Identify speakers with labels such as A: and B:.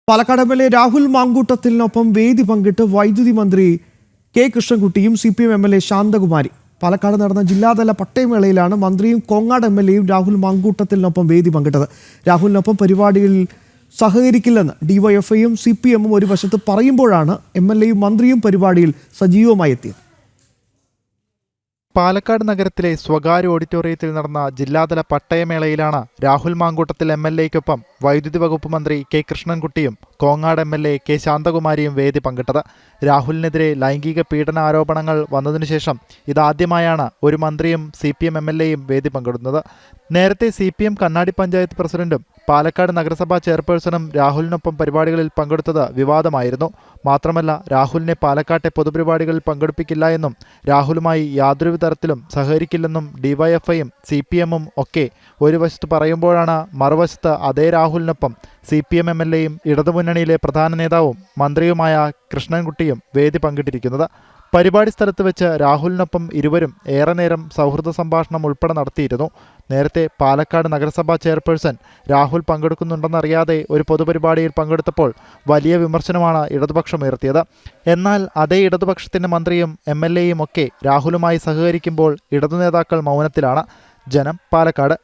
A: Palakkad MLA. Rahul മാങ്കൂട്ടത്തിലിനൊപ്പം വേദി പങ്കിട്ട് വൈദ്യുതി മന്ത്രി കെ കൃഷ്ണൻകുട്ടിയും CPM എം.എൽ.എ. ശാന്തകുമാരി. പാലക്കാട് നടന്ന ജില്ലാതല പട്ടയമേളയിലാണ് മന്ത്രിയും കോങ്ങാട് എം.എൽ.എയും രാഹുൽ മാങ്കൂട്ടത്തിലിനൊപ്പം വേദി പങ്കിട്ടത്. രാഹുലിനൊപ്പം പരിപാടികളിൽ സഹകരിക്കില്ലെന്ന് DYFIയും CPMും ഒരു വശത്ത് പറയുമ്പോഴാണ് എം.എൽ.എയും മന്ത്രിയും പരിപാടിയിൽ സജീവമായി എത്തിയത്.
B: പാലക്കാട് നഗരത്തിലെ സ്വകാര്യ ഓഡിറ്റോറിയത്തിൽ നടന്ന ജില്ലാതല പട്ടയമേളയിലാണ് രാഹുൽ മാങ്കൂട്ടത്തിൽ MLAയ്ക്കൊപ്പം വൈദ്യുതി വകുപ്പ് മന്ത്രി കെ കൃഷ്ണൻകുട്ടിയും കോങ്ങാട് MLA കെ ശാന്തകുമാരിയും വേദി പങ്കിട്ടത്. രാഹുലിനെതിരെ ലൈംഗിക പീഡന ആരോപണങ്ങൾ വന്നതിനുശേഷം ഇതാദ്യമായാണ് ഒരു മന്ത്രിയും CPM MLAയും വേദി പങ്കിടുന്നത്. നേരത്തെ CPM കണ്ണാടി പഞ്ചായത്ത് പ്രസിഡന്റും പാലക്കാട് നഗരസഭാ ചെയർപേഴ്സണും രാഹുലിനൊപ്പം പരിപാടികളിൽ പങ്കെടുത്തത് വിവാദമായിരുന്നു. മാത്രമല്ല, രാഹുലിനെ പാലക്കാട്ടെ പൊതുപരിപാടികളിൽ പങ്കെടുപ്പിക്കില്ല എന്നും രാഹുലുമായി യാതൊരു തരത്തിലും സഹകരിക്കില്ലെന്നും DYFIയും CPMും ഒക്കെ ഒരു വശത്ത് പറയുമ്പോഴാണ് മറുവശത്ത് അതേ രാഹുലിനൊപ്പം CPM MLAയും ഇടതുമുന്നണിയിലെ പ്രധാന നേതാവും മന്ത്രിയുമായ കൃഷ്ണൻകുട്ടിയും വേദി പങ്കിട്ടിരിക്കുന്നത്. പരിപാടി സ്ഥലത്ത് വെച്ച് രാഹുലിനൊപ്പം ഇരുവരും ഏറെ നേരം സൗഹൃദ സംഭാഷണം ഉൾപ്പെടെ നടത്തിയിരുന്നു. നേരത്തെ പാലക്കാട് നഗരസഭാ ചെയർപേഴ്സൺ രാഹുൽ പങ്കെടുക്കുന്നുണ്ടെന്നറിയാതെ ഒരു പൊതുപരിപാടിയിൽ പങ്കെടുത്തപ്പോൾ വലിയ വിമർശനമാണ് ഇടതുപക്ഷം ഉയർത്തിയത്. എന്നാൽ അതേ ഇടതുപക്ഷത്തിൻ്റെ മന്ത്രിയും MLAയും ഒക്കെ രാഹുലുമായി സഹകരിക്കുമ്പോൾ ഇടതു നേതാക്കൾ മൗനത്തിലാണ്. ജനം, പാലക്കാട്.